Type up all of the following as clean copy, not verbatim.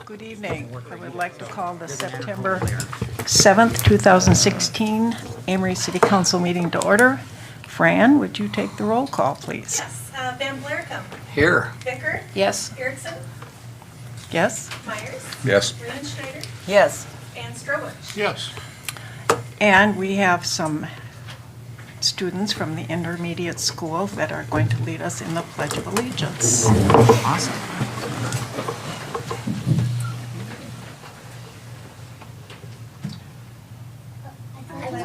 Good evening. I would like to call the September 7th, 2016 Amery City Council meeting to order. Fran, would you take the roll call, please? Yes. Van Blericum. Here. Bicker. Yes. Erickson. Yes? Myers. Yes. Riemenschneider. Yes. And Strobel. Yes. And we have some students from the intermediate school that are going to lead us in the Pledge of Allegiance. Awesome.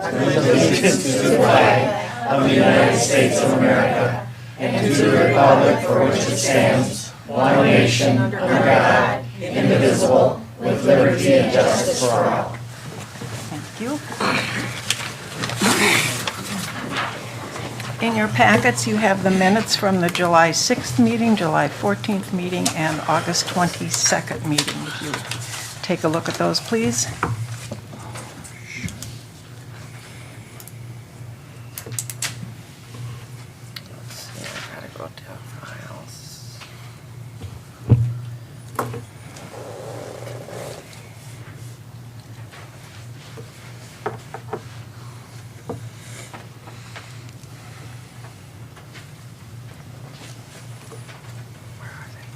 Allegiance to the flag of the United States of America and to the republic for which it stands, one nation, under God, indivisible, with liberty and justice for all. Thank you. In your packets, you have the minutes from the July 6th meeting, July 14th meeting, and August 22nd meeting. If you take a look at those, please. Gotta go to files. Where are they?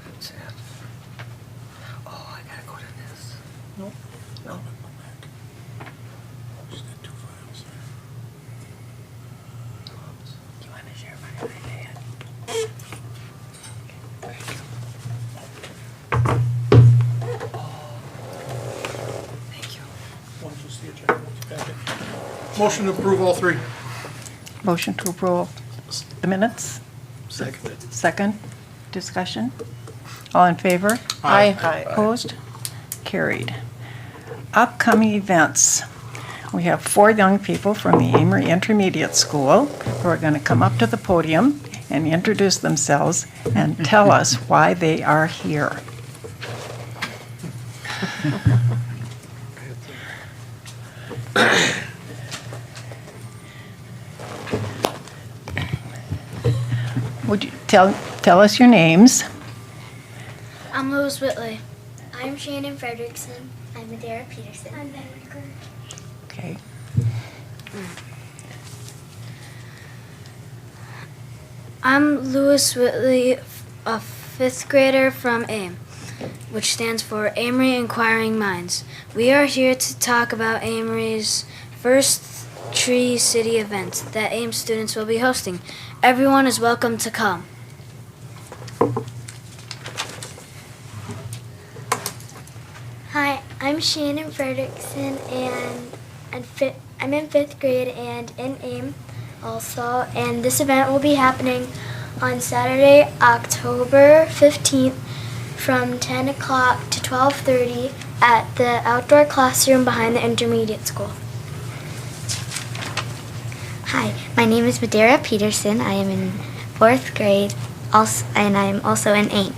That's it. Oh, I gotta go to this. No. She's got two files You want to share my iPad? Thank you. there. One just the agenda, packet. Motion to approve all three. Motion to approve the minutes. Second. Second. Discussion. All in favor? Aye. Opposed? Carried. Upcoming events. We have 4 young people from the Amery Intermediate School who are going to come up to the podium and introduce themselves and tell us why they are here. Would you tell us your names? I'm Louis Whitley. I'm Shannon Fredrickson. I'm Madera Peterson. I'm Ben Ricker. Okay. I'm Louis Whitley, a 5th grader from AIM, which stands for Amery Inquiring Minds. We are here to talk about Amery's first Tree City event that AIM students will be hosting. Everyone is welcome to come. Hi, I'm Shannon Fredrickson, and I'm in 5th grade and in AIM also. And this event will be happening on Saturday, October 15th from 10 o'clock to 12:30 at the outdoor classroom behind the intermediate school. Hi, my name is Madera Peterson. I am in 4th grade and I am also in AIM.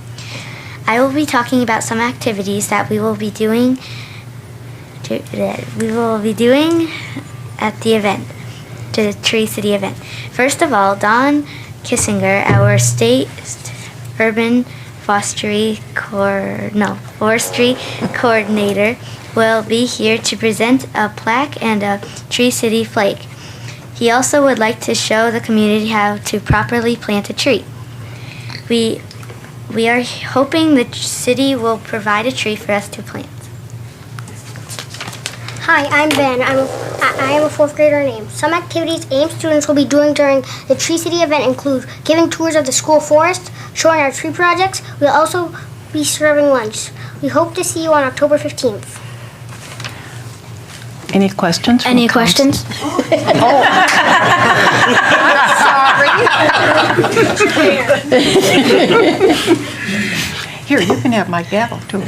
I will be talking about some activities that we will be doing at the event, to the Tree City event. First of all, Don Kissinger, our state urban forestry coordinator, will be here to present a plaque and a Tree City flag. He also would like to show the community how to properly plant a tree. We are hoping the city will provide a tree for us to plant. Hi, I'm Ben. I am a 4th grader in AIM. Some activities AIM students will be doing during the Tree City event include giving tours of the school forest, showing our tree projects. We'll also be serving lunch. We hope to see you on October 15th. Any questions? from Any council? questions? Here, you can have my gavel too.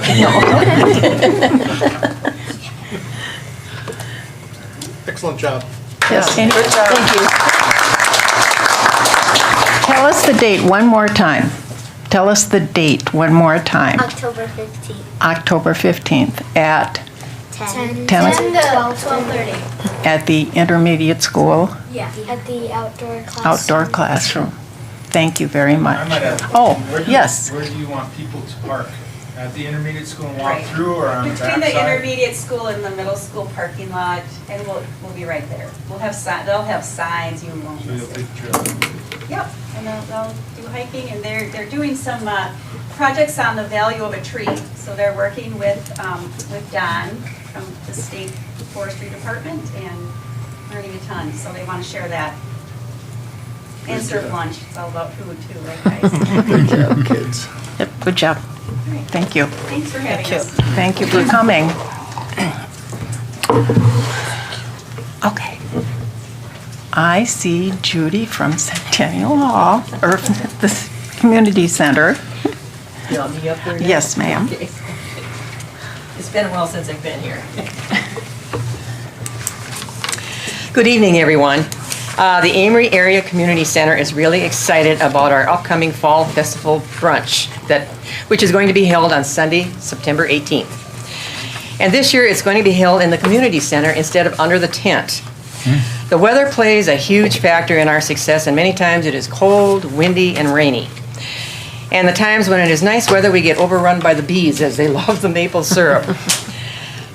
Excellent job. Yes. Thank you. Tell us the date one more time. Tell us the date one more time. October 15th. October 15th at 10. 10 12:30. at the intermediate school Yeah. At the outdoor class. outdoor classroom. Thank you very I much. might have. Oh, Where do you- yes. Where do you want people to park? At the intermediate school and walk Right. through, or on the Between the backside? intermediate school and the middle school parking lot, and we'll be right there. We'll have they'll have signs, you won't So miss you'll it. take the trail. Yep, and they'll do hiking, and they're doing some projects on the value of a tree. So they're working with Don from the State Forestry Department and learning a ton, so they want to share that. And serve lunch, it's all about food too, right guys? Good job, kids. Yep, good job. Thank you. Thanks for having us. Thank you for coming. Okay. I see Judy from Centennial Hall, or from the Community Center. You want me up there now? Yes, ma'am. Okay. It's been a while since I've been here. Good evening, everyone. The Amery Area Community Center is really excited about our upcoming Fall Festival Brunch, which is going to be held on Sunday, September 18th. And this year, it's going to be held in the Community Center instead of under the tent. The weather plays a huge factor in our success, and many times it is cold, windy, and rainy. And the times when it is nice weather, we get overrun by the bees as they love the maple syrup.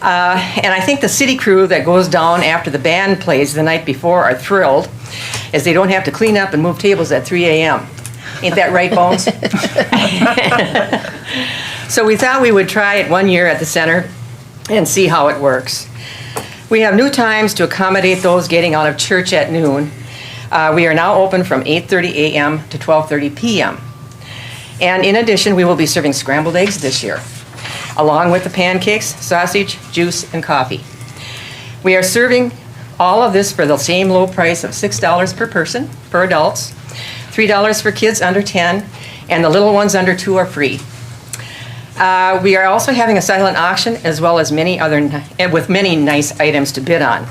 And I think the city crew that goes down after the band plays the night before are thrilled, as they don't have to clean up and move tables at 3 a.m. Ain't that right, Bones? So we thought we would try it one year at the center and see how it works. We have new times to accommodate those getting out of church at noon. We are now open from 8:30 a.m. to 12:30 p.m. And in addition, we will be serving scrambled eggs this year, along with the pancakes, sausage, juice, and coffee. We are serving all of this for the same low price of $6 per person for adults, $3 for kids under 10, and the little ones under 2 are free. We are also having a silent auction as well as with many nice items to bid on.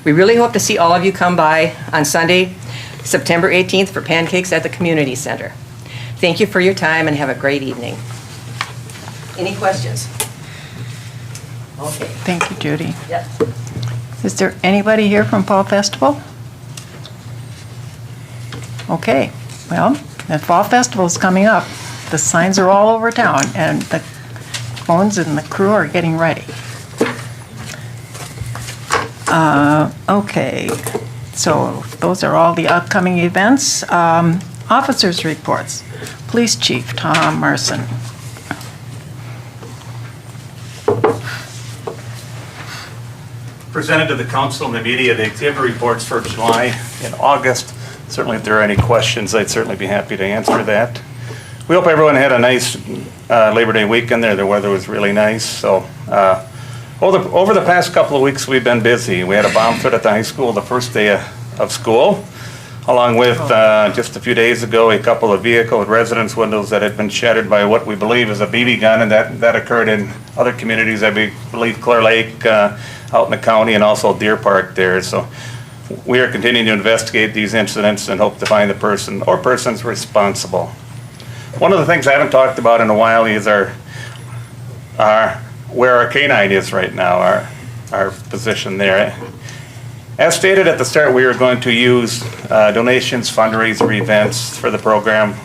We really hope to see all of you come by on Sunday, September 18th for pancakes at the Community Center. Thank you for your time and have a great evening. Any questions? Okay. Thank you, Judy. Yep. Is there anybody here from Fall Festival? Okay, well, the Fall Festival is coming up. The signs are all over town, and the phones and the crew are getting ready. Okay, so those are all the upcoming events. Officers' reports. Police Chief Tom Marson. Presented to the council and the media the activity reports for July and August. Certainly, if there are any questions, I'd certainly be happy to answer that. We hope everyone had a nice Labor Day weekend there. The weather was really nice. So over the past couple of weeks, we've been busy. We had a bomb threat at the high school the first day of school, along with just a few days ago, a couple of vehicle and residence windows that had been shattered by what we believe is a BB gun, and that occurred in other communities. I believe Clear Lake, out in the county, and also Deer Park there. So we are continuing to investigate these incidents and hope to find the person or persons responsible. One of the things I haven't talked about in a while is where our canine is right now, our position there. As stated at the start, we are going to use donations, fundraiser events for the program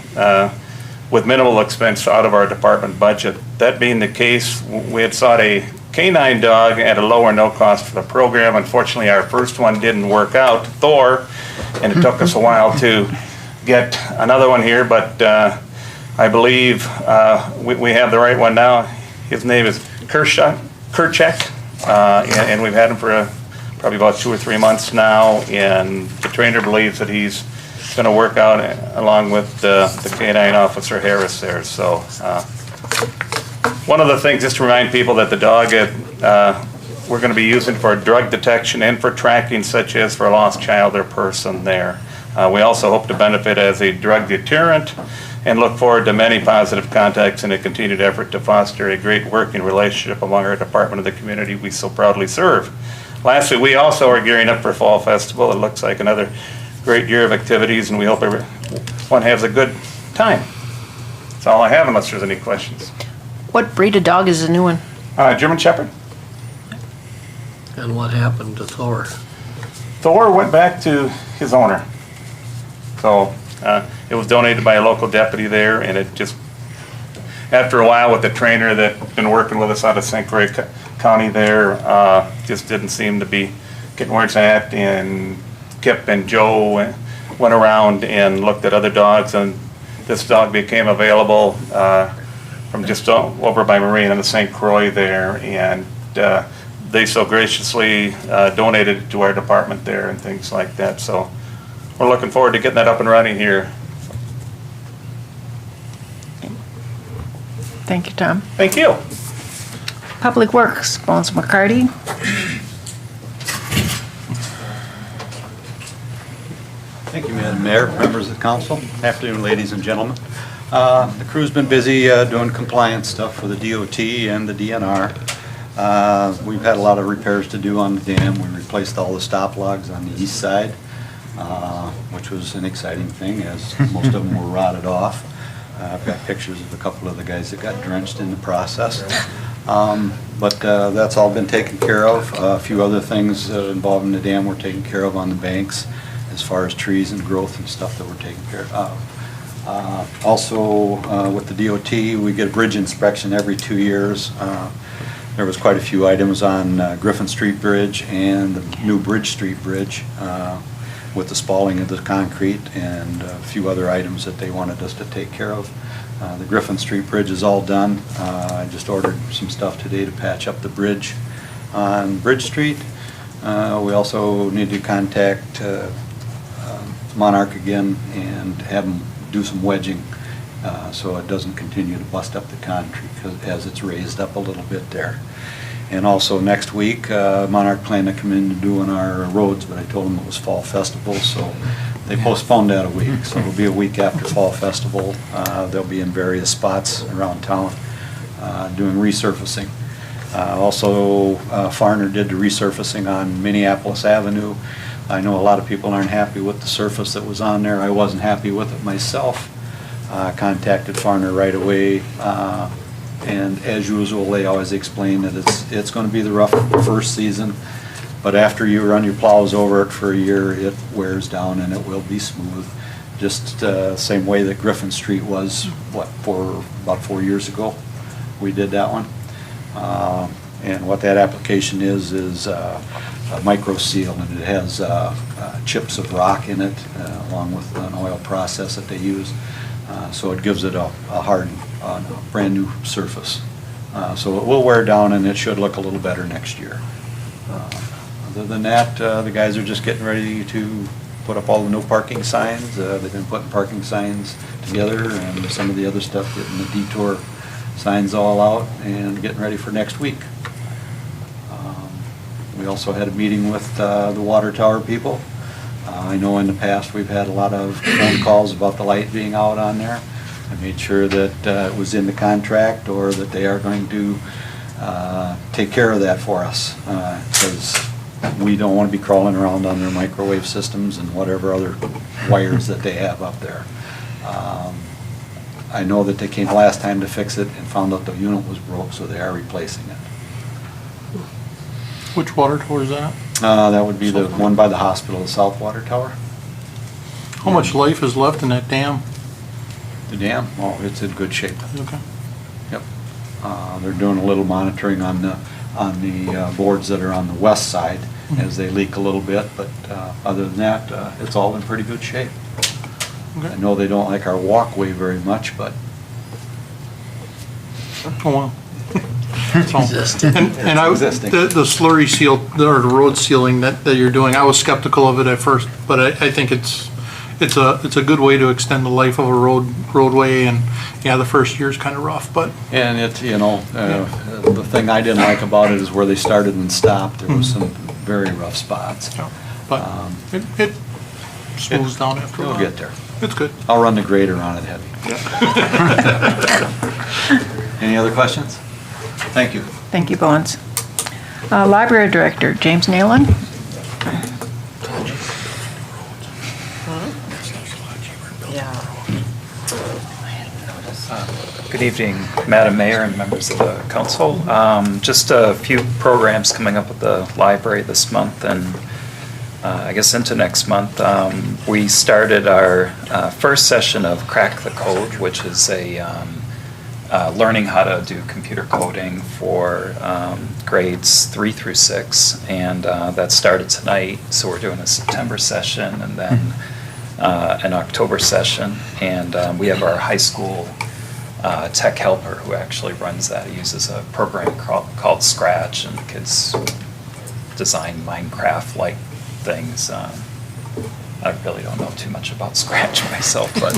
with minimal expense out of our department budget. That being the case, we had sought a canine dog at a low or no cost for the program. Unfortunately, our first one didn't work out, Thor, and it took us a while to get another one here, but I believe we have the right one now. His name is Kerchak, and we've had him for probably about 2 or 3 months now, and the trainer believes that he's going to work out along with the canine officer Harris there. So one of the things, just to remind people that the dog we're going to be using for drug detection and for tracking, such as for a lost child or person there. We also hope to benefit as a drug deterrent and look forward to many positive contacts in a continued effort to foster a great working relationship among our department and the community we so proudly serve. Lastly, we also are gearing up for Fall Festival. It looks like another great year of activities, and we hope everyone has a good time. That's all I have, unless there's any questions. What breed of dog is the new one? German Shepherd. And what happened to Thor? Thor went back to his owner. So it was donated by a local deputy there, and it just, after a while with the trainer that's been working with us out of St. Croix County there, just didn't seem to be getting where it's at, and Kip and Joe went around and looked at other dogs, and this dog became available from just over by Marine in the St. Croix there, and they so graciously donated it to our department there and things like that. So we're looking forward to getting that up and running here. Thank you, Tom. Thank you. Public Works, Bones McCarty. Thank you, Madam Mayor, members of the council. Afternoon, ladies and gentlemen. The crew's been busy doing compliance stuff for the DOT and the DNR. We've had a lot of repairs to do on the dam. We replaced all the stop logs on the east side, which was an exciting thing, as most of them were rotted off. I've got pictures of a couple of the guys that got drenched in the process. But that's all been taken care of. A few other things involving the dam were taken care of on the banks, as far as trees and growth and stuff that were taken care of. Also, with the DOT, we get a bridge inspection every 2 years. There was quite a few items on Griffin Street Bridge and the new Bridge Street Bridge with the spalling of the concrete, and a few other items that they wanted us to take care of. The Griffin Street Bridge is all done. I just ordered some stuff today to patch up the bridge on Bridge Street. We also need to contact Monarch again and have them do some wedging so it doesn't continue to bust up the concrete, as it's raised up a little bit there. And also next week, Monarch planned to come in and doing our roads, but I told them it was Fall Festival, so they postponed that a week. So it'll be a week after Fall Festival. They'll be in various spots around town doing resurfacing. Also, Farner did the resurfacing on Minneapolis Avenue. I know a lot of people aren't happy with the surface that was on there. I wasn't happy with it myself. Contacted Farner right away, and as usual, they always explain that it's going to be the rough first season, but after you run your plows over it for a year, it wears down and it will be smooth. Just same way that Griffin Street was, about 4 years ago, we did that one. And what that application is a micro seal, and it has chips of rock in it, along with an oil process that they use. So it gives it a hard, brand new surface. So it will wear down and it should look a little better next year. Other than that, the guys are just getting ready to put up all the no parking signs. They've been putting parking signs together, and some of the other stuff, getting the detour signs all out and getting ready for next week. We also had a meeting with the water tower people. I know in the past we've had a lot of phone calls about the light being out on there. I made sure that it was in the contract, or that they are going to take care of that for us, because we don't want to be crawling around on their microwave systems and whatever other wires that they have up there. I know that they came last time to fix it and found out the unit was broke, so they are replacing it. Which water tower is that? That would be the one by the hospital, the South Water Tower. How much life is left in that dam? The dam, oh, it's in good shape. Okay. Yep. They're doing a little monitoring on the boards that are on the west side as they leak a little bit, but other than that, it's all in pretty good shape. Okay. I know they don't like our walkway very much, but Oh, wow. Existing. And Existing. the slurry seal, or the road sealing that you're doing, I was skeptical of it at first, but I think it's a good way to extend the life of a roadway, and yeah, the first year's kind of rough, but. And it, you know, the thing I didn't like about it is where they started and stopped. There was some very rough spots. Yeah, but it smooths down after a while. It'll get there. It's good. I'll run the grader on it heavy. Any other questions? Thank you. Thank you, Bones. Library Director, James Nealon. Yeah. Good evening, Madam Mayor and members of the council. Just a few programs coming up at the library this month and I guess into next month. We started our first session of Crack the Code, which is a learning how to do computer coding for grades 3 through 6, and that started tonight. So we're doing a September session and then an October session, and we have our high school tech helper who actually runs that. He uses a program called Scratch, and the kids design Minecraft-like things. I really don't know too much about Scratch myself, but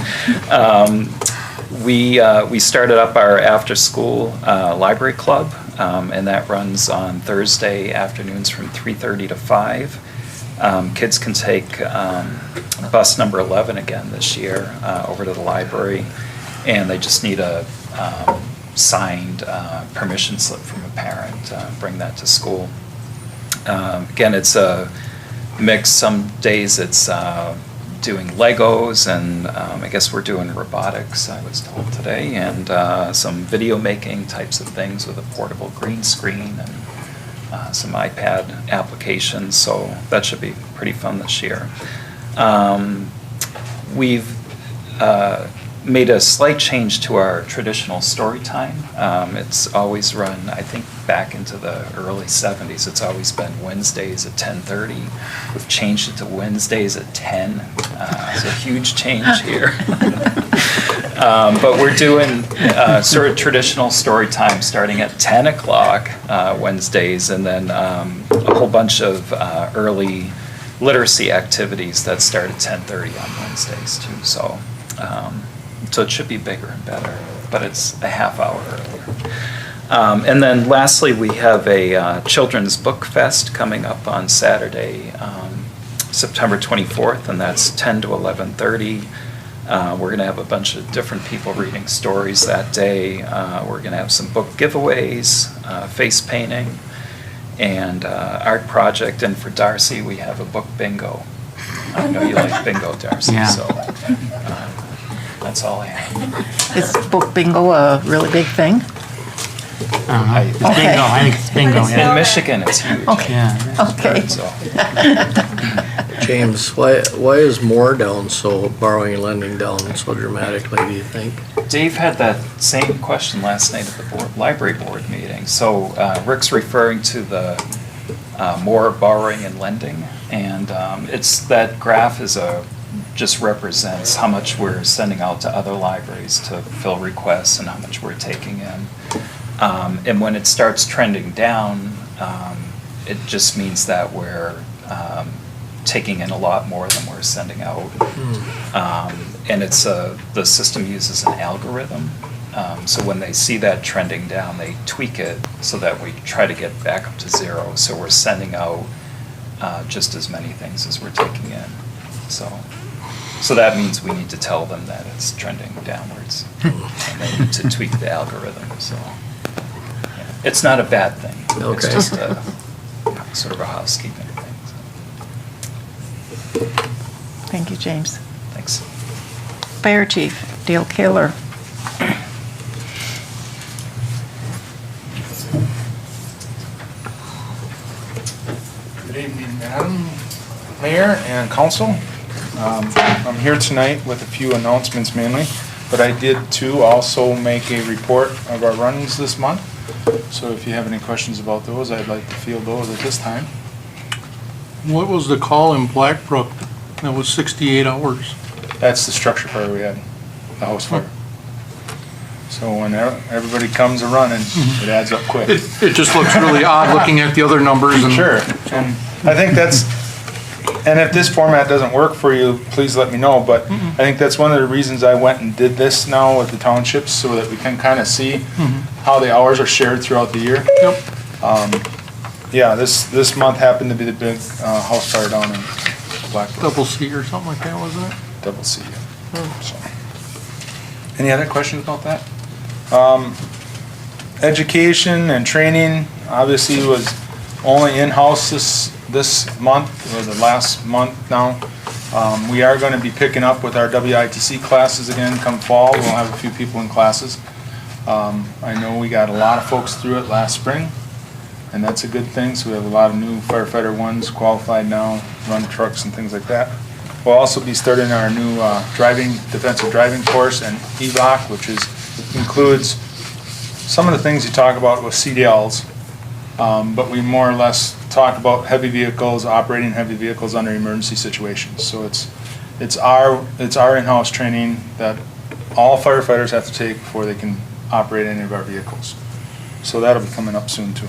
we started up our after-school library club, and that runs on Thursday afternoons from 3:30 to 5. Kids can take bus number 11 again this year over to the library, and they just need a signed permission slip from a parent. Bring that to school. Again, it's a mix. Some days it's doing Legos, and I guess we're doing robotics, I was told today, and some video making types of things with a portable green screen and some iPad applications, so that should be pretty fun this year. We've made a slight change to our traditional story time. It's always run, I think, back into the early 70s. It's always been Wednesdays at 10:30. We've changed it to Wednesdays at 10. It's a huge change here. But we're doing sort of traditional story time starting at 10 o'clock Wednesdays, and then a whole bunch of early literacy activities that start at 10:30 on Wednesdays too. So it should be bigger and better, but it's a half hour earlier. And then lastly, we have a Children's Book Fest coming up on Saturday, September 24th, and that's 10 to 11:30. We're going to have a bunch of different people reading stories that day. We're going to have some book giveaways, face painting, and art project. And for Darcy, we have a book bingo. I know you like bingo, Darcy, Yeah. so that's all I have. Is book bingo a really big thing? I think it's bingo, In Michigan, it's huge. Okay. Yeah. Okay. So, James, why is more down so, borrowing and lending down so dramatically, do you think? Dave had that same question last night at the library board meeting. So Rick's referring to the more borrowing and lending, and it's that graph just represents how much we're sending out to other libraries to fill requests and how much we're taking in. And when it starts trending down, it just means that we're taking in a lot more than we're sending out. And it's the system uses an algorithm. So when they see that trending down, they tweak it so that we try to get back up to zero. So we're sending out just as many things as we're taking in. So that means we need to tell them that it's trending downwards. And they need to tweak the algorithm. So yeah. It's not a bad thing. Okay. It's just a sort of a housekeeping thing. So. Thank you, James. Thanks. Fire Chief Dale Kaler. Good evening, Madam Mayor and Council. I'm here tonight with a few announcements mainly, but I did too also make a report of our runnings this month. So if you have any questions about those, I'd like to field those at this time. What was the call in Blackbrook? That was 68 hours. That's the structure fire we had, the house fire. So when everybody comes a running, it adds up quick. It just looks really odd looking at the other numbers. And Sure, and I think and if this format doesn't work for you, please let me know, but I think that's one of the reasons I went and did this now with the townships, so that we can kind of see how the hours are shared throughout the year. Yep. Yeah, this month happened to be the big house fire down in Blackbrook. Double C or something like that, wasn't it? Double C, yeah. So. Any other questions about that? Education and training obviously was only in-house this month, or the last month now. We are going to be picking up with our WITC classes again come fall. We'll have a few people in classes. I know we got a lot of folks through it last spring, and that's a good thing. So we have a lot of new firefighter ones qualified now, run trucks and things like that. We'll also be starting our new defensive driving course and EVOC, which includes some of the things you talk about with CDLs, but we more or less talk about heavy vehicles, operating heavy vehicles under emergency situations. So it's our in-house training that all firefighters have to take before they can operate any of our vehicles. So that'll be coming up soon too.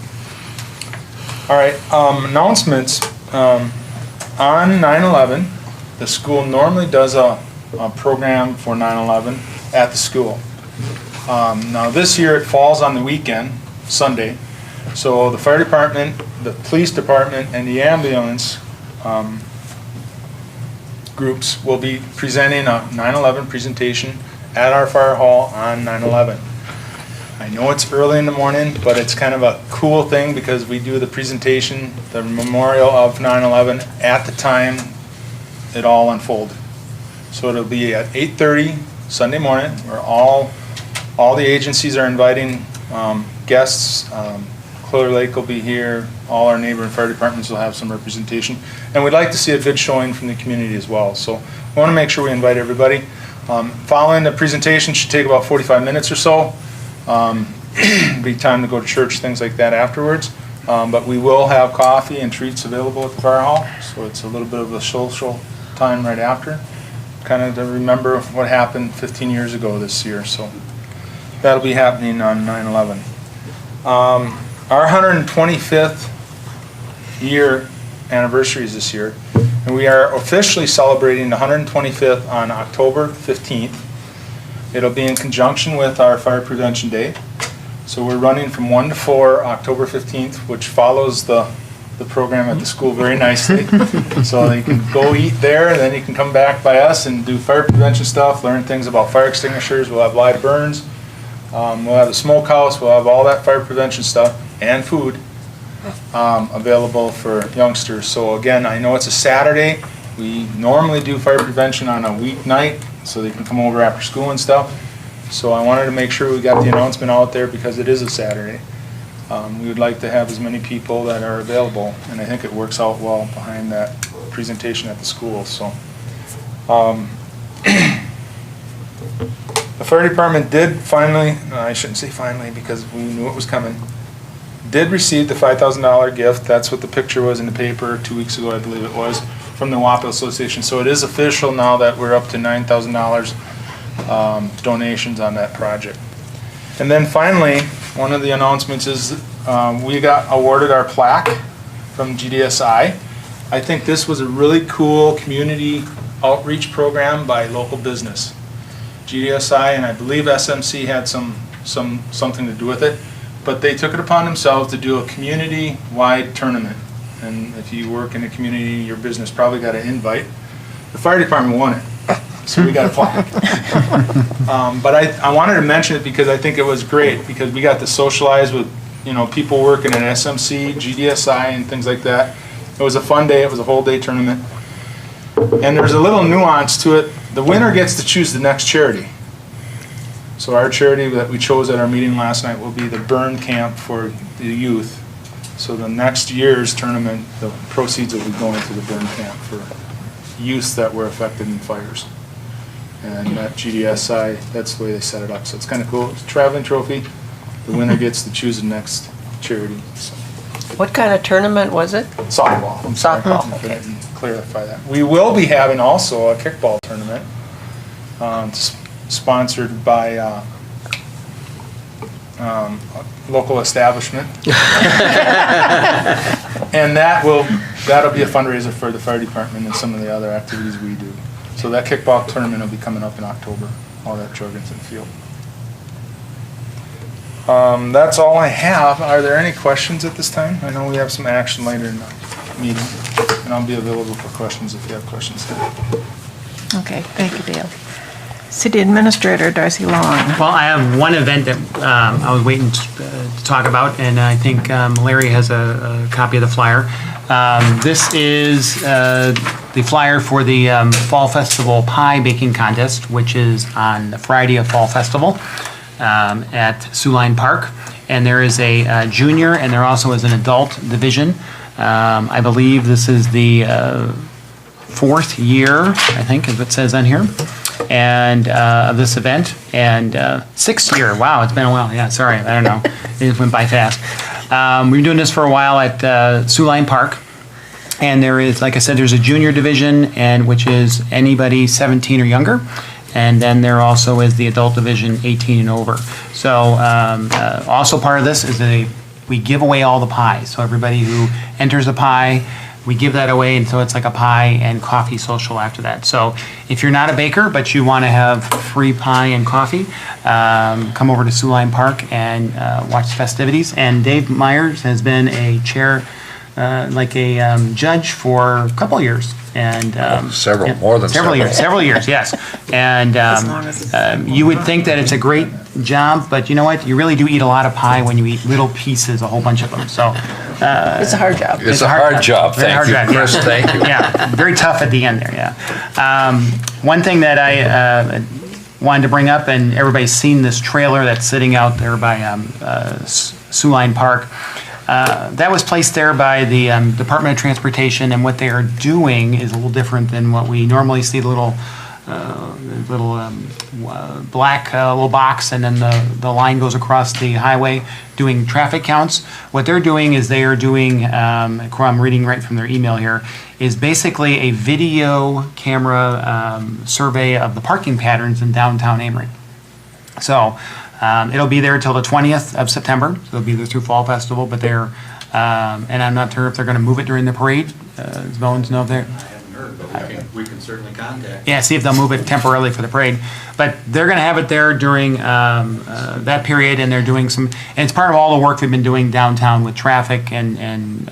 All right, announcements. On 9/11, the school normally does a program for 9/11 at the school. Now this year it falls on the weekend, Sunday, so the fire department, the police department, and the ambulance groups will be presenting a 9/11 presentation at our fire hall on 9/11. I know it's early in the morning, but it's kind of a cool thing because we do the presentation, the memorial of 9/11 at the time it all unfolded. So it'll be at 8:30 Sunday morning, where all the agencies are inviting guests. Clear Lake will be here. All our neighboring fire departments will have some representation. And we'd like to see a good showing from the community as well. So we want to make sure we invite everybody. Following the presentation should take about 45 minutes or so. Be time to go to church, things like that afterwards. But we will have coffee and treats available at the fire hall. So it's a little bit of a social time right after. Kind of to remember what happened 15 years ago this year. So that'll be happening on 9/11. Our 125th year anniversary is this year, and we are officially celebrating the 125th on October 15th. It'll be in conjunction with our Fire Prevention Day. So we're running from 1 to 4 October 15th, which follows the program at the school very nicely. So you can go eat there, and then you can come back by us and do fire prevention stuff, learn things about fire extinguishers. We'll have live burns. We'll have the smokehouse. We'll have all that fire prevention stuff and food available for youngsters. So again, I know it's a Saturday. We normally do fire prevention on a weeknight, so they can come over after school and stuff. So I wanted to make sure we got the announcement out there because it is a Saturday. We would like to have as many people that are available, and I think it works out well behind that presentation at the school. So the fire department did finally, I shouldn't say finally because we knew it was coming, did receive the $5,000 gift. That's what the picture was in the paper 2 weeks ago, I believe it was, from the Wapato Association. So it is official now that we're up to $9,000 donations on that project. And then finally, one of the announcements is we got awarded our plaque from GDSI. I think this was a really cool community outreach program by local business. GDSI and I believe SMC had something to do with it, but they took it upon themselves to do a community-wide tournament. And if you work in a community, your business probably got an invite. The fire department won it, so we got a plaque. But I wanted to mention it because I think it was great because we got to socialize with people working at SMC, GDSI, and things like that. It was a fun day. It was a whole day tournament. And there's a little nuance to it. The winner gets to choose the next charity. So our charity that we chose at our meeting last night will be the burn camp for the youth. So the next year's tournament, the proceeds will be going to the burn camp for youths that were affected in fires. And at GDSI, that's the way they set it up. So it's kind of cool. It's a traveling trophy. The winner gets to choose the next charity. So. What kind of tournament was it? Softball. I'm sorry. Softball, I okay. didn't clarify that. We will be having also a kickball tournament sponsored by a local establishment. And that'll be a fundraiser for the fire department and some of the other activities we do. So that kickball tournament will be coming up in October, all that Jorgensen Field. That's all I have. Are there any questions at this time? I know we have some action later in the meeting, and I'll be available for questions if you have questions. Okay, thank you, Dale. City Administrator Darcy Long. Well, I have one event that I was waiting to talk about, and I think Larry has a copy of the flyer. This is the flyer for the Fall Festival Pie Baking Contest, which is on the Friday of Fall Festival. at Sioux Park. And there is a junior, and there also is an adult division. I believe this is the fourth year, I think, as it says on here, and of this event, and sixth year. Wow, it's been a while. Yeah, sorry, I don't know. It just went by fast. We've been doing this for a while at Sioux Park, and there is, like I said, there's a junior division, and which is anybody 17 or younger, and then there also is the adult division, 18 and over. So also part of this is we give away all the pies. So everybody who enters a pie, we give that away, and so it's like a pie and coffee social after that. So if you're not a baker, but you want to have free pie and coffee, come over to Sioux Park and watch the festivities. And Dave Myers has been a chair, judge for a couple of years. And several years, yes. And you would think that it's a great job, but you know what? You really do eat a lot of pie when you eat little pieces, a whole bunch of them. So it's a hard job. It's a hard job. Thank you, Chris. Thank you. Yeah, very tough at the end there. Yeah. One thing that I wanted to bring up, and everybody's seen this trailer that's sitting out there by Sioux Park. That was placed there by the Department of Transportation, and what they are doing is a little different than what we normally see. The little black little box, and then the line goes across the highway doing traffic counts. What they're doing is they are doing, I'm reading right from their email here, is basically a video camera survey of the parking patterns in downtown Amery. So it'll be there till the 20th of September. So it'll be there through Fall Festival, but they're, and I'm not sure if they're going to move it during the parade. Does Bones know if they're? We can certainly contact. Yeah, see if they'll move it temporarily for the parade. But they're going to have it there during that period, and they're doing some, and it's part of all the work they've been doing downtown with traffic and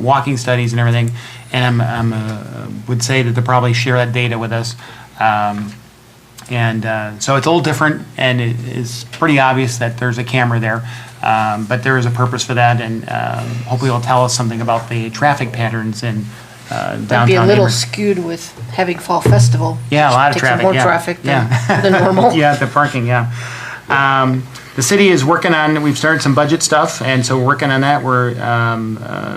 walking studies and everything. And I'm would say that they'll probably share that data with us. So it's a little different, and it is pretty obvious that there's a camera there. But there is a purpose for that, and hopefully it'll tell us something about the traffic patterns in downtown. Might be a little Amery. skewed with having Fall Festival. Yeah, a lot of Takes traffic. more Yeah. traffic than normal. Yeah, the parking, yeah. The city is working on, we've started some budget stuff, and so we're working on that. We're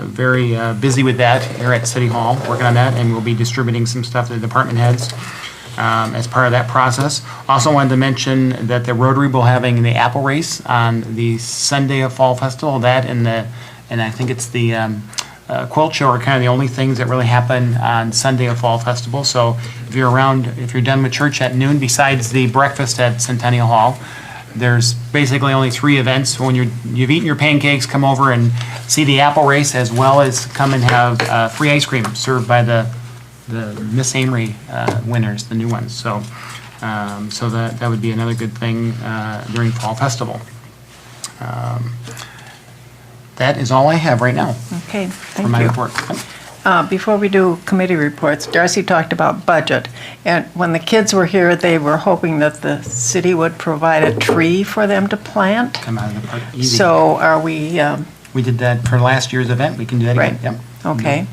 very busy with that here at City Hall, working on that, and we'll be distributing some stuff to the department heads as part of that process. Also wanted to mention that the Rotary will having the apple race on the Sunday of Fall Festival. That and I think it's the quilt show are kind of the only things that really happen on Sunday of Fall Festival. So if you're around, if you're done with church at noon, besides the breakfast at Centennial Hall, there's basically only 3 events. When you've eaten your pancakes, come over and see the apple race, as well as come and have free ice cream served by the Miss Amery winners, the new ones. So that would be another good thing during Fall Festival. That is all I have right now. Okay, for my thank you. report. Before we do committee reports, Darcy talked about budget. And when the kids were here, they were hoping that the city would provide a tree for them to plant. Come out of the park easy. So are we, We did that for last year's event. We can do that again. Right. Yep. okay,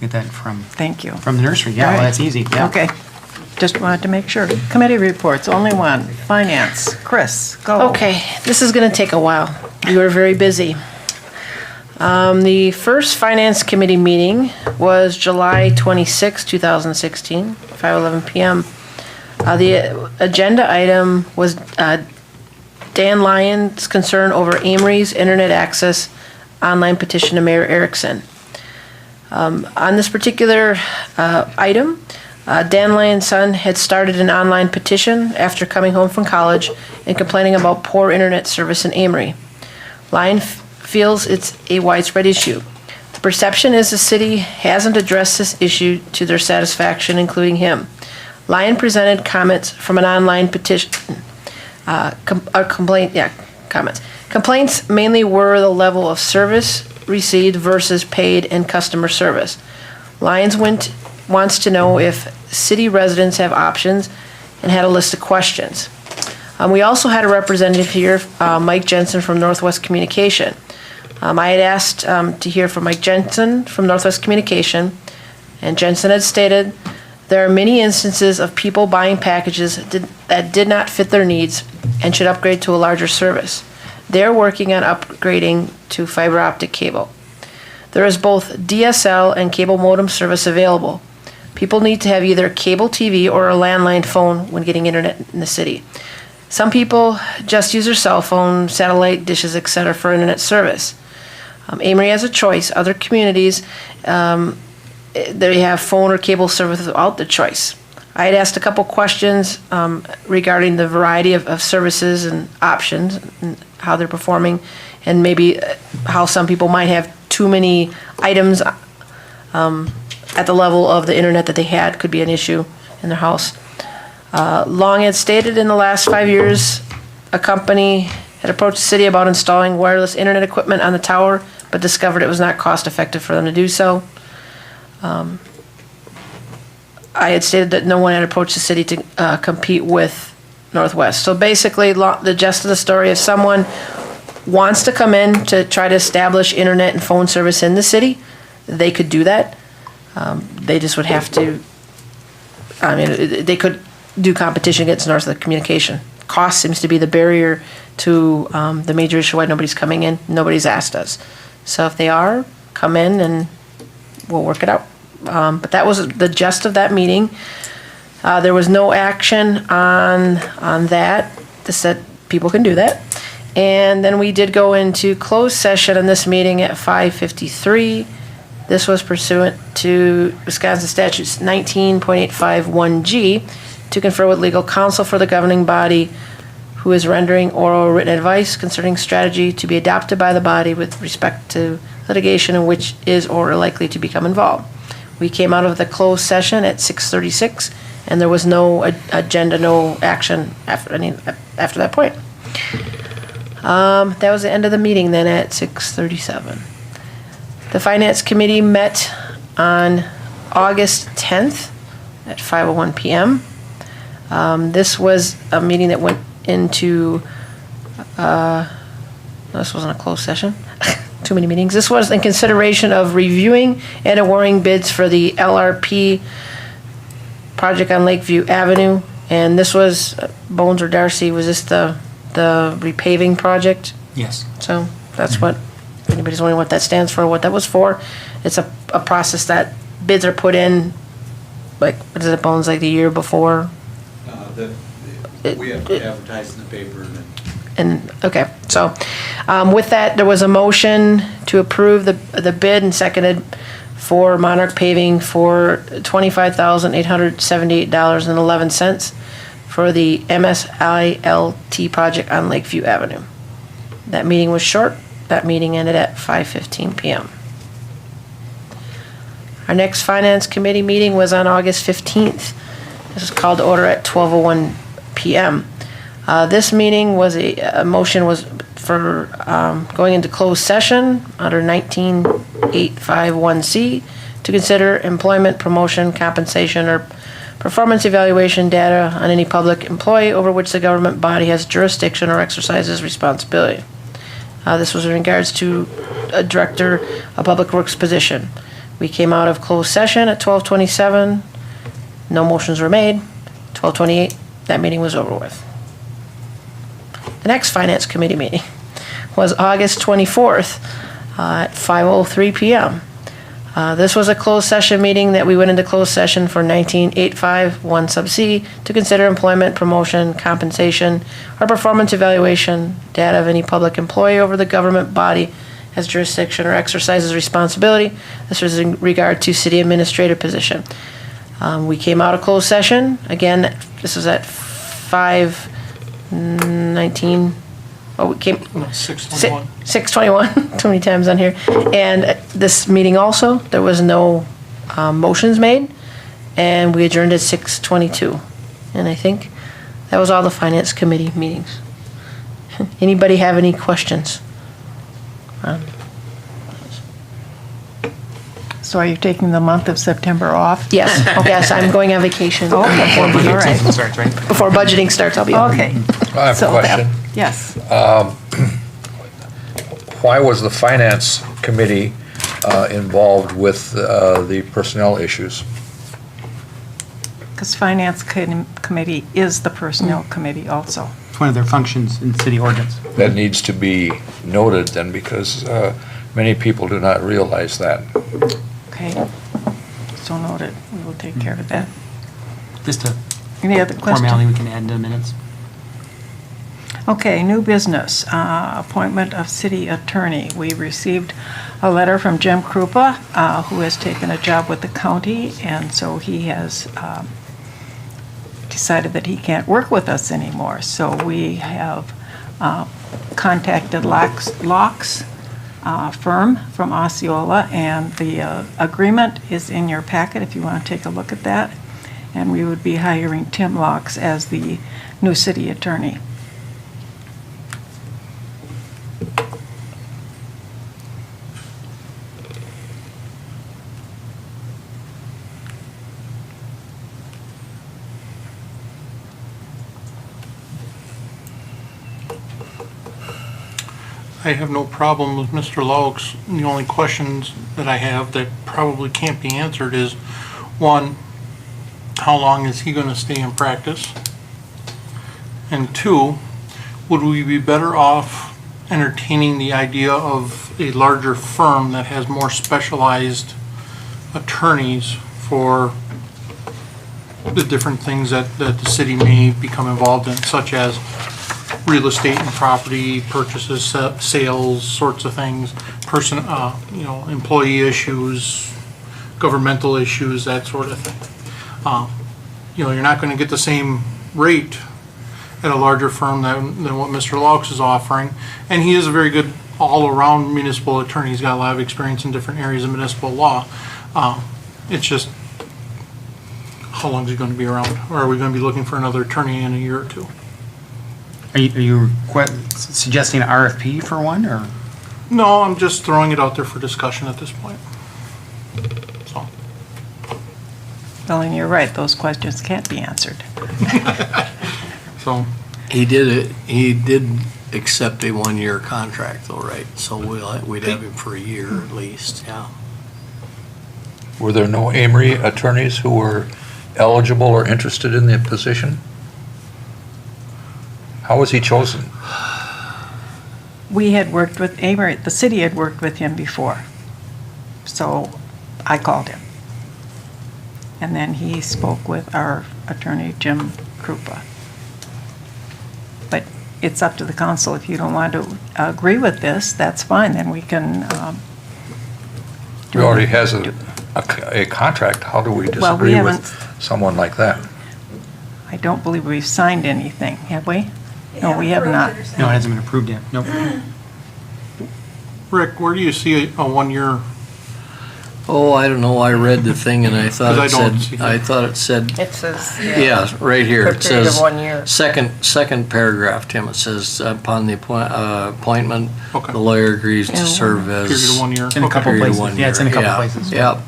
Get that from thank you. the nursery. Yeah, All well, right. that's easy. Yeah. Okay, just wanted to make sure. Committee reports, only one. Finance, Chris, go. Okay, this is going to take a while. You are very busy. The first Finance Committee meeting was July 26, 2016, 5:11 p.m. The agenda item was Dan Lyon's concern over Amery's internet access online petition to Mayor Erickson. On this particular item, Dan Lyon's son had started an online petition after coming home from college and complaining about poor internet service in Amery. Lyon feels it's a widespread issue. The perception is the city hasn't addressed this issue to their satisfaction, including him. Lyon presented comments from an online petition, comments. Complaints mainly were the level of service received versus paid and customer service. Lyons wants to know if city residents have options and had a list of questions. We also had a representative here, Mike Jensen from Northwest Communication. I had asked to hear from Mike Jensen from Northwest Communication, and Jensen had stated There are many instances of people buying packages that did not fit their needs and should upgrade to a larger service. They are working on upgrading to fiber optic cable. There is both DSL and cable modem service available. People need to have either cable TV or a landline phone when getting internet in the city. Some people just use their cell phone, satellite dishes, etc. for internet service. Amery has a choice. Other communities, they have phone or cable service without the choice. I had asked a couple questions regarding the variety of services and options and how they're performing, and maybe how some people might have too many items at the level of the internet that they had could be an issue in their house. Long had stated in the last 5 years, a company had approached the city about installing wireless internet equipment on the tower, but discovered it was not cost effective for them to do so. I had stated that no one had approached the city to compete with Northwest. So basically, the gist of the story is someone wants to come in to try to establish internet and phone service in the city, they could do that. They just would have to, they could do competition against Northwest Communication. Cost seems to be the barrier to the major issue why nobody's coming in. Nobody's asked us. So if they are, come in and we'll work it out. But that was the gist of that meeting. There was no action on that. Just said people can do that. And then we did go into closed session in this meeting at 5:53. This was pursuant to Wisconsin statutes 19.851G to confer with legal counsel for the governing body who is rendering oral or written advice concerning strategy to be adopted by the body with respect to litigation in which is or are likely to become involved. We came out of the closed session at 6:36, and there was no agenda, no action after that point. That was the end of the meeting then at 6:37. The Finance Committee met on August 10th at 5:01 p.m. This was a meeting that went into, this wasn't a closed session. Too many meetings. This was in consideration of reviewing and awarding bids for the LRP project on Lakeview Avenue. And this was, Bones or Darcy, was this the repaving project? Yes. So that's what, if anybody's wondering what that stands for, what that was for, it's a process that bids are put in, like, what is it, Bones, like the year before? We have to advertise in the paper And, okay, so, with that, there was a motion to approve the bid and seconded for Monarch Paving for $25,878.11 for the MSILT project on Lakeview Avenue. That meeting was short. That meeting ended at 5:15 p.m. Our next Finance Committee meeting was on August 15th. This was called to order at 12:01 p.m. This meeting was a motion was for going into closed session under 19.851C to consider employment, promotion, compensation, or performance evaluation data on any public employee over which the government body has jurisdiction or exercises responsibility. This was in regards to a director of public works position. We came out of closed session at 12:27. No motions were made. 12:28, that meeting was over with. The next Finance Committee meeting was August 24th at 5:03 p.m. This was a closed session meeting that we went into closed session for 19.851 sub C to consider employment, promotion, compensation, or performance evaluation data of any public employee over the government body has jurisdiction or exercises responsibility. This was in regard to city administrator position. We came out of closed session. Again, this was at 5:19. Oh, we came. No, 6:21. 6:21. Too many times on here. And this meeting also, there was no motions made, and we adjourned at 6:22. And I think that was all the Finance Committee meetings. Anybody have any questions? So are you taking the month of September off? Yes. Yes, I'm going on vacation. Okay, all right. Before budgeting starts, I'll be off. Okay. I have a question. Yes. Why was the Finance Committee involved with the personnel issues? Because Finance Committee is the Personnel Committee also. It's one of their functions in city ordinance. That needs to be noted then, because many people do not realize that. Okay, so noted. We will take care of that. Just a Any other formality questions? we can add to the minutes. Okay, new business, appointment of city attorney. We received a letter from Jim Krupa, who has taken a job with the county, and so he has decided that he can't work with us anymore. So we have contacted Locks firm from Osceola, and the agreement is in your packet if you want to take a look at that. And we would be hiring Tim Locks as the new city attorney. I have no problem with Mr. Laux. The only questions that I have that probably can't be answered is, one, how long is he going to stay in practice? And two, would we be better off entertaining the idea of a larger firm that has more specialized attorneys for the different things that the city may become involved in, such as real estate and property purchases, sales, sorts of things, employee issues, governmental issues, that sort of thing. You're not going to get the same rate at a larger firm than what Mr. Laux is offering, and he is a very good all-around municipal attorney. He's got a lot of experience in different areas of municipal law. It's just, how long is he going to be around? Or are we going to be looking for another attorney in a year or two? Are you suggesting an RFP for one, or? No, I'm just throwing it out there for discussion at this point. So. Well, and you're right, those questions can't be answered. So. He did accept a one-year contract though, right? So we'd have him for a year at least, yeah. Were there no Amery attorneys who were eligible or interested in the position? How was he chosen? We had worked with Amery, the city had worked with him before. So I called him. And then he spoke with our attorney, Jim Krupa. But it's up to the council. If you don't want to agree with this, that's fine, then we can. He already has a contract. How do we Well, we disagree haven't- with someone like that? I don't believe we've signed anything, have we? No, we have not. No, it hasn't been approved yet. Nope. Rick, where do you see a 1 year? Oh, I don't know, I read the thing and I thought Because it I don't said, see I that. thought it said, It says, yeah, right here, For a it period of says, 1 year. second paragraph, Tim, it says, upon the appointment, Okay. the lawyer agrees to Yeah, serve Period as. of 1 year? It's in a couple Period of places. 1 Yeah, it's in a year. couple Yeah, places. Yeah,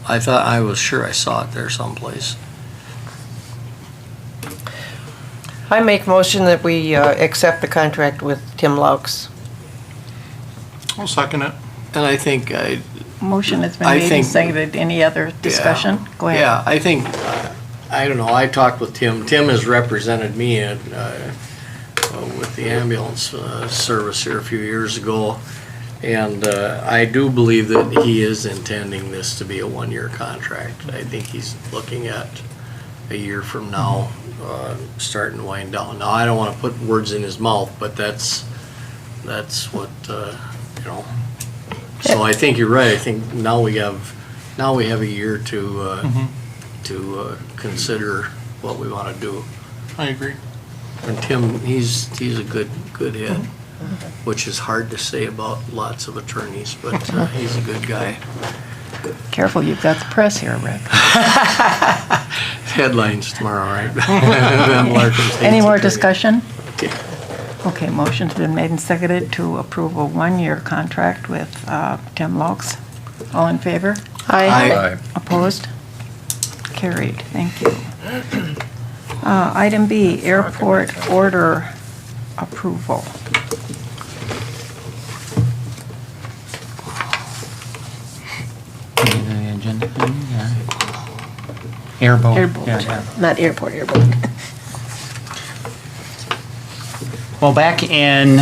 I was sure I saw it there someplace. I make motion that we accept the contract with Tim Laux. I'll second it. And I think Motion has been I made and think- seconded. Any other discussion? Go ahead. Yeah, I think, I don't know, I talked with Tim. Tim has represented me with the ambulance service here a few years ago. And I do believe that he is intending this to be a one-year contract. I think he's looking at a year from now, starting to wind down. Now, I don't want to put words in his mouth, but that's what, you know. So I think you're right. I think now we have a year to consider what we want to do. I agree. And Tim, he's a good head, which is hard to say about lots of attorneys, but he's a good guy. Careful, you've got the press here, Rick. Headlines tomorrow, right? Van Larkin's hates Any more attorney. discussion? Okay. Okay, motion's been made and seconded to approve a one-year contract with Tim Laux. All in favor? Aye. Opposed? Carried, thank you. Item B, airport order approval. The agenda thing, yeah. Airboat. Airboat, Yeah. not airport, airboat. Well, back in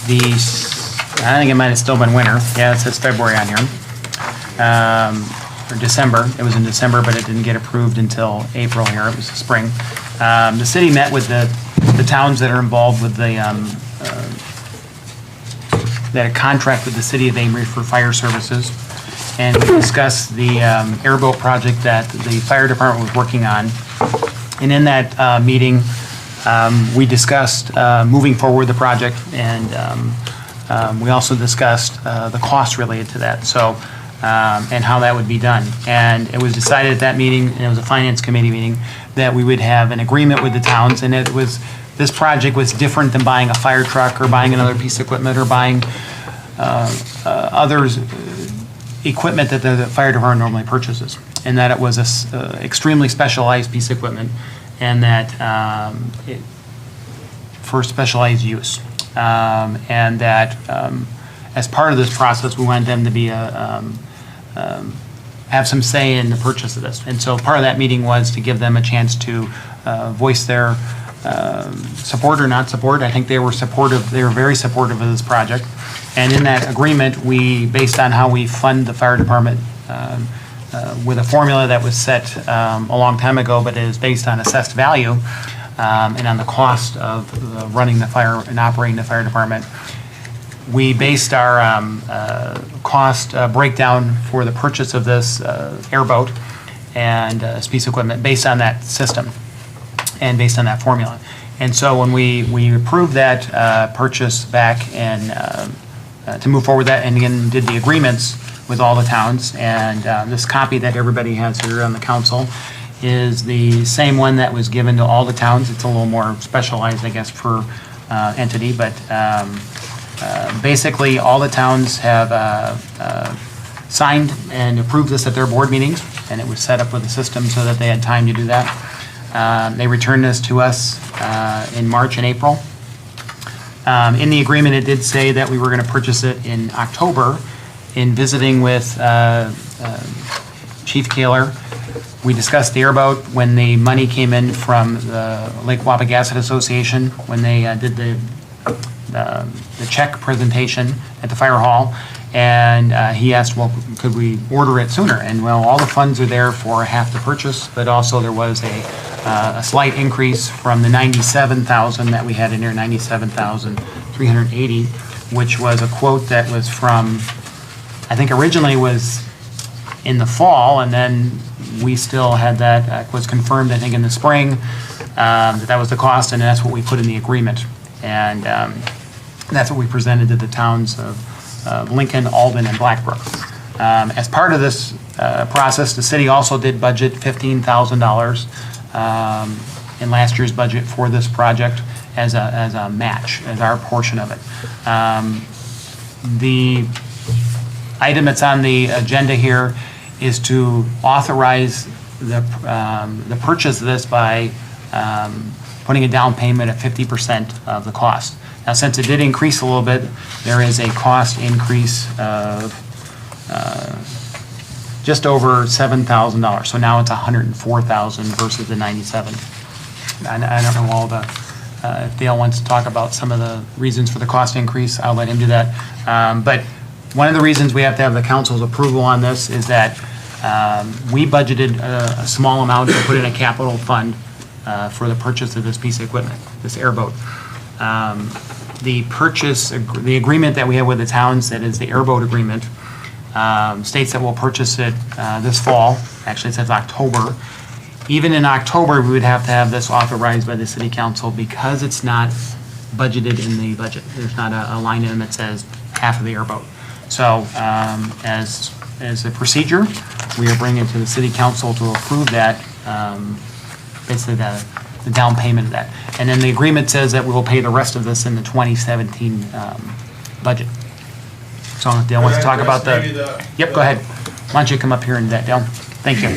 I think it might have still been winter. Yeah, it says February on here. Or December. It was in December, but it didn't get approved until April here. It was the spring. The city met with the towns that are involved with that contract with the city of Amery for fire services. And we discussed the airboat project that the fire department was working on. And in that meeting, we discussed moving forward the project, and we also discussed the costs related to that, so, and how that would be done. And it was decided at that meeting, and it was a finance committee meeting, that we would have an agreement with the towns, and this project was different than buying a fire truck or buying another piece of equipment or buying others equipment that the fire department normally purchases, and that it was a extremely specialized piece of equipment, and that for specialized use, and that as part of this process, we wanted them to be have some say in the purchase of this. And so part of that meeting was to give them a chance to voice their support or not support. I think they were supportive. They were very supportive of this project. And in that agreement, we, based on how we fund the fire department, with a formula that was set a long time ago, but is based on assessed value and on the cost of running the fire and operating the fire department, we based our cost breakdown for the purchase of this airboat and this piece of equipment based on that system and based on that formula. And so when we approved that purchase back and to move forward with that, and again did the agreements with all the towns, and this copy that everybody has here on the council is the same one that was given to all the towns. It's a little more specialized, I guess, per entity, but basically all the towns have signed and approved this at their board meetings, and it was set up with a system so that they had time to do that. They returned this to us in March and April. In the agreement, it did say that we were going to purchase it in October. In visiting with Chief Kaler, we discussed the airboat when the money came in from the Lake Wapagasset Association, when they did the check presentation at the fire hall, and he asked, well, could we order it sooner? And well, all the funds are there for half the purchase, but also there was a slight increase from the $97,000 that we had in there, $97,380, which was a quote that was from, I think originally was in the fall, and then we still had that, was confirmed, I think, in the spring, that was the cost, and that's what we put in the agreement. And that's what we presented to the towns of Lincoln, Alden, and Blackbrook. As part of this process, the city also did budget $15,000 in last year's budget for this project as a match, as our portion of it. The item that's on the agenda here is to authorize the purchase of this by putting a down payment of 50% of the cost. Now, since it did increase a little bit, there is a cost increase of just over $7,000. So now it's $104,000 versus the $97,000. I don't know all the, if Dale wants to talk about some of the reasons for the cost increase, I'll let him do that. But one of the reasons we have to have the council's approval on this is that we budgeted a small amount to put in a capital fund for the purchase of this piece of equipment, this airboat. The agreement that we have with the towns, that is the airboat agreement, states that we'll purchase it this fall. Actually, it says October. Even in October, we would have to have this authorized by the city council because it's not budgeted in the budget. There's not a line item that says half of the airboat. So as a procedure, we are bringing it to the city council to approve that, basically the down payment of that. And then the agreement says that we will pay the rest of this in the 2017 budget. So if Dale wants to talk about the... Yep, go ahead. Why don't you come up here and do that, Dale? Thank you.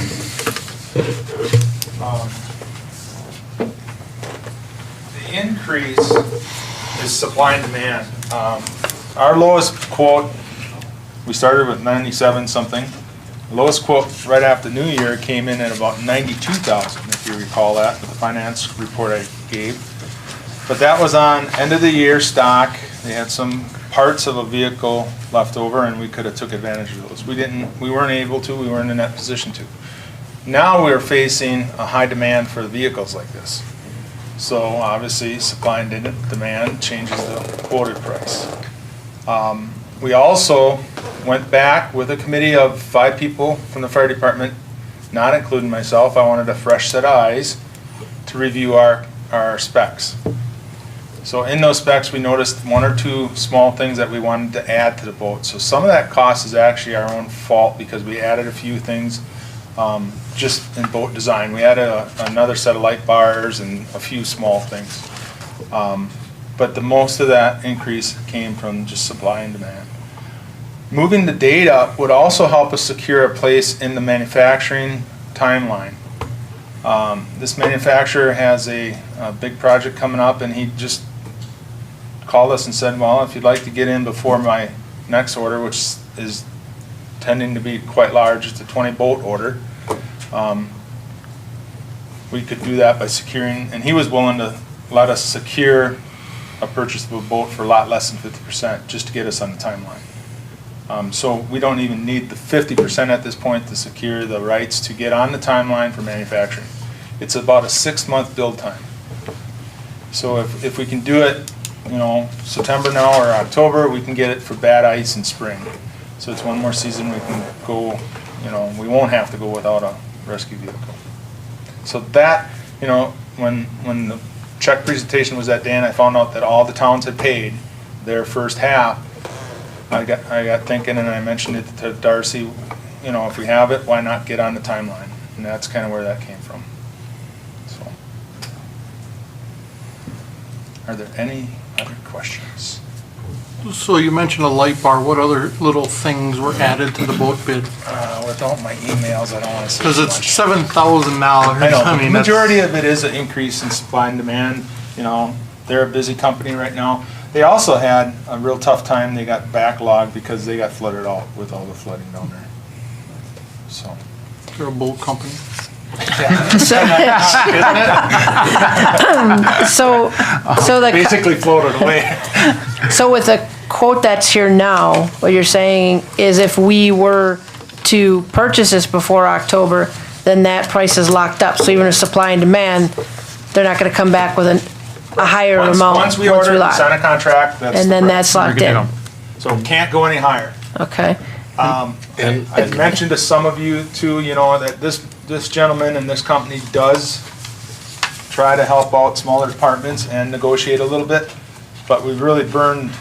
The increase is supply and demand. Our lowest quote, we started with 97 something, Lowest quote right after New Year came in at about 92,000, if you recall that, with the finance report I gave. But that was on end of the year stock. They had some parts of a vehicle left over and we could have took advantage of those. We weren't able to, we weren't in that position to. Now we're facing a high demand for vehicles like this. So obviously supply and demand changes the quoted price. We also went back with a committee of 5 people from the fire department, not including myself. I wanted a fresh set of eyes to review our specs. So in those specs, we noticed 1 or 2 small things that we wanted to add to the boat. So some of that cost is actually our own fault because we added a few things just in boat design. We added another set of light bars and a few small things. But the most of that increase came from just supply and demand. Moving the date up would also help us secure a place in the manufacturing timeline. This manufacturer has a big project coming up and he just called us and said, well, if you'd like to get in before my next order, which is tending to be quite large, it's a 20 boat order, we could do that by securing, and he was willing to let us secure a purchase of a boat for a lot less than 50% just to get us on the timeline. So we don't even need the 50% at this point to secure the rights to get on the timeline for manufacturing. It's about a 6-month build time. So if we can do it, you know, September now or October, we can get it for bad ice in spring. So it's 1 more season we can go, you know, we won't have to go without a rescue vehicle. So that, you know, when the check presentation was that day and I found out that all the towns had paid their first half, I got thinking and I mentioned it to Darcy, you know, if we have it, why not get on the timeline? And that's kind of where that came from. So, are there any other questions? So you mentioned a light bar. What other little things were added to the boat bid? Without my emails, I don't want to say Because too it's much. $7,000. I know, I the mean, majority of it is an increase in supply and demand. You know, they're a busy company right now. They also had a real tough time. They got backlogged because they got flooded out with all the flooding down there. So. They're a boat company. So the Basically floated away. So with the quote that's here now, what you're saying is if we were to purchase this before October, then that price is locked up. So even with supply and demand, they're not gonna come back with a higher amount. Once we order, lock. sign a contract, that's. And then the that's locked in. So it can't go any higher. Okay, I mentioned to some of you too, you know, that this gentleman and this company does try to help out smaller departments and negotiate a little bit, but we really burned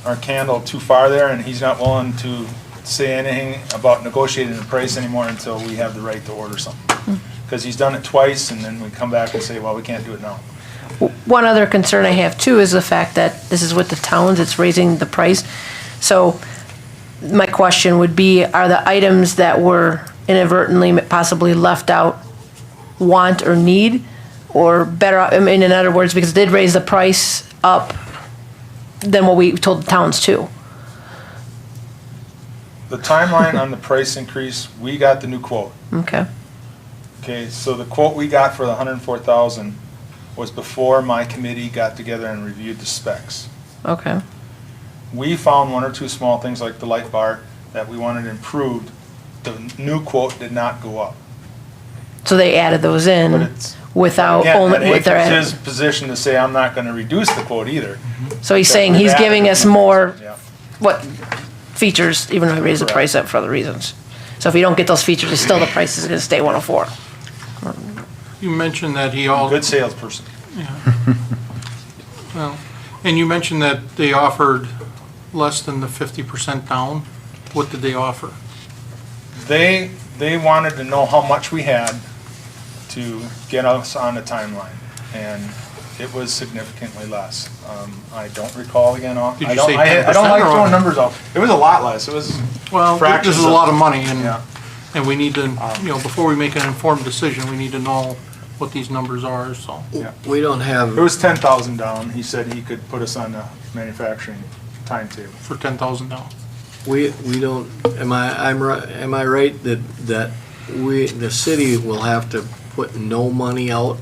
our candle too far there and he's not willing to say anything about negotiating the price anymore until we have the right to order something. Because he's done it twice and then we come back and say, well, we can't do it now. one other concern I have too is the fact that this is with the towns, it's raising the price. So my question would be, are the items that were inadvertently possibly left out want or need? Or better, I mean, in other words, because it did raise the price up than what we told the towns too. The timeline on the price increase, we got the new quote. Okay, Okay, so the quote we got for the 104,000 was before my committee got together and reviewed the specs. okay. We found 1 or 2 small things like the light bar that we wanted improved. The new quote did not go up. So they added those But in it's, without, again, only that with their, it's his position to say, I'm not gonna reduce the quote either. so he's saying he's giving us more, Yeah. what, features, even though he raised the price up for other reasons. So if you don't get those features, it's still the price is gonna stay 104. You mentioned that he all. Good salesperson. Well, and you mentioned that they offered less than the 50% down. What did they offer? They wanted to know how much we had to get us on the timeline, and it was significantly less. I don't recall again off. Did I you don't- say I don't 10% like or- throwing numbers out. It was a lot less. It was Well, fractions this is a lot of money, Yeah. and we need to, you know, before we make an informed decision, we need to know what these numbers are, so. We don't It have, was 10,000 down. He said he could put us on the manufacturing timetable. For 10,000 down. We don't, am I right that the city will have to put no money out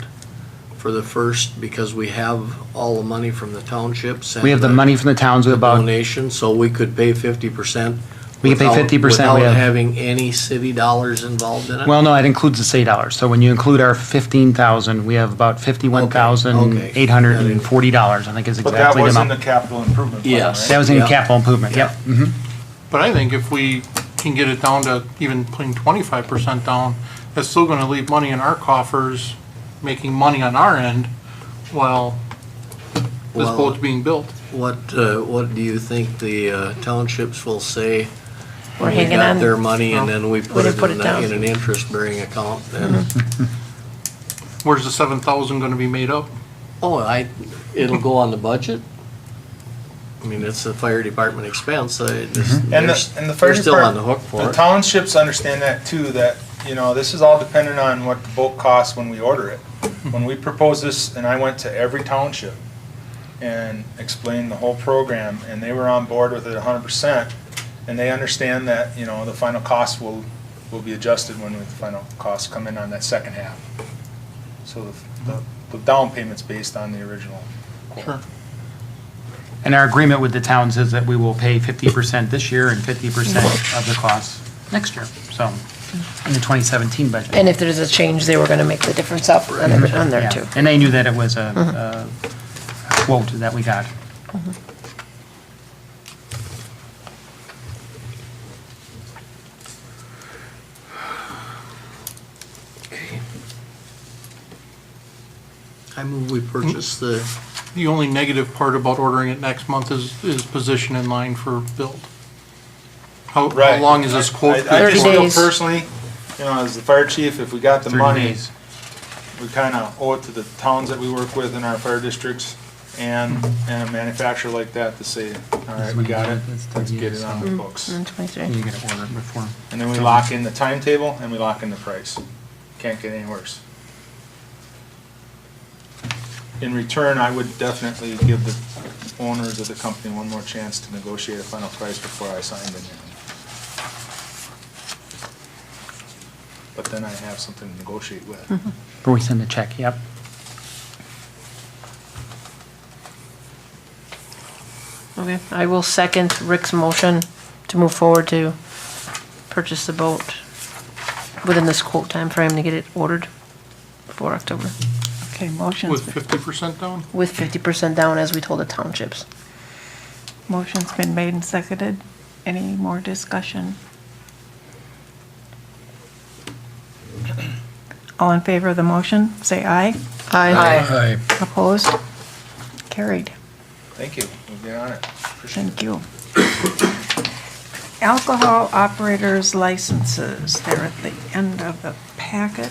for the first, because we have all the money from the townships? We have the money from the towns, we have about, Donation, so we could pay 50%? we can pay 50%. We Without have, having any city dollars involved in it? well, no, that includes the state dollars. So when you include our 15,000, we have about $51,840, I think is But that exactly the was in amount. the capital improvement plan, Yes. right? That was in Yeah. capital improvement, yep. Mhm. But I think if we can get it down to even putting 25% down, that's still gonna leave money in our coffers, making money on our end while this Well- boat's being built. What do you think the townships will say? We're when hanging We got on. their money and then we put didn't put it it down. in an interest-bearing account and, Where's the 7,000 gonna be made up? it'll go on the budget? I mean, it's a fire department expense, they're And the fire still on the department, hook for the it. townships understand that too, that, this is all dependent on what the boat costs when we order it. When we proposed this, and I went to every township and explained the whole program, and they were on board with it 100%, and they understand that, the final cost will be adjusted when the final costs come in on that second half. So the down payment's based on the original quote. Sure. And our agreement with the towns is that we will pay 50% this year and 50% of the costs next year, so, in the 2017 budget. And if there's a change, they were gonna make the difference up on there Yeah. too. And they knew that it was a quote that we got. I move we purchase the, The only negative part about ordering it next month is position in line for build. How Right. long is this quote? I good just 30 feel days. personally, as the fire chief, if we got the 30 money, days. we kind of owe it to the towns that we work with in our fire districts and a manufacturer like that to say, all right, we got it, let's get it on the books. Mm, 23. You gotta order it before. And then we lock in the timetable and we lock in the price. Can't get any worse. In return, I would definitely give the owners of the company one more chance to negotiate a final price before I signed anything. But then I have something to negotiate with. Before we send the check, yep. Okay, I will second Rick's motion to move forward to purchase the boat within this quote time frame to get it ordered for October, Okay, motion's, With 50% down? with 50% down as we told the townships. motion's been made and seconded. Any more discussion? All in favor of the motion, say aye. Aye. Opposed? Carried. Thank you, we'll get on it. Appreciate it. Thank you. Alcohol operators licenses, they're at the end of the packet.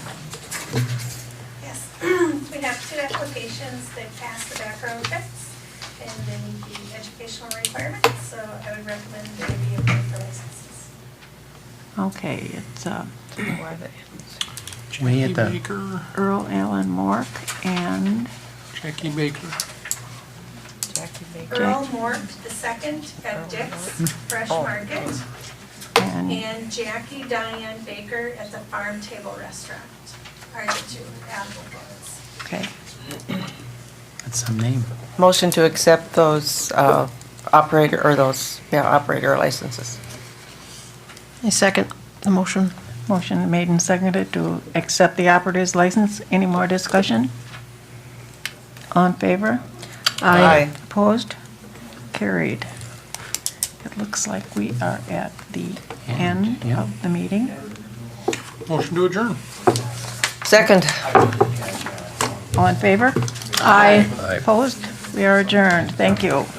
Yes, we have two applications that pass the background checks and they meet the educational requirements, so I would recommend they be applied for licenses. Okay, it's Way at Jackie the- Baker, Earl Allen Mork and Jackie Baker. Earl Mort II at Dick's Fresh Market and Jackie Diane Baker at the Farm Table Restaurant are the two applicants. okay. That's some name. Motion to accept those operator licenses. I second the motion. Motion made and seconded to accept the operator's license. Any more discussion? All in favor? Aye. Opposed? Carried. It looks like we are at the end yeah. of the meeting. Motion to adjourn. Second. All in favor? Aye. Aye. Opposed? We are adjourned. Thank you.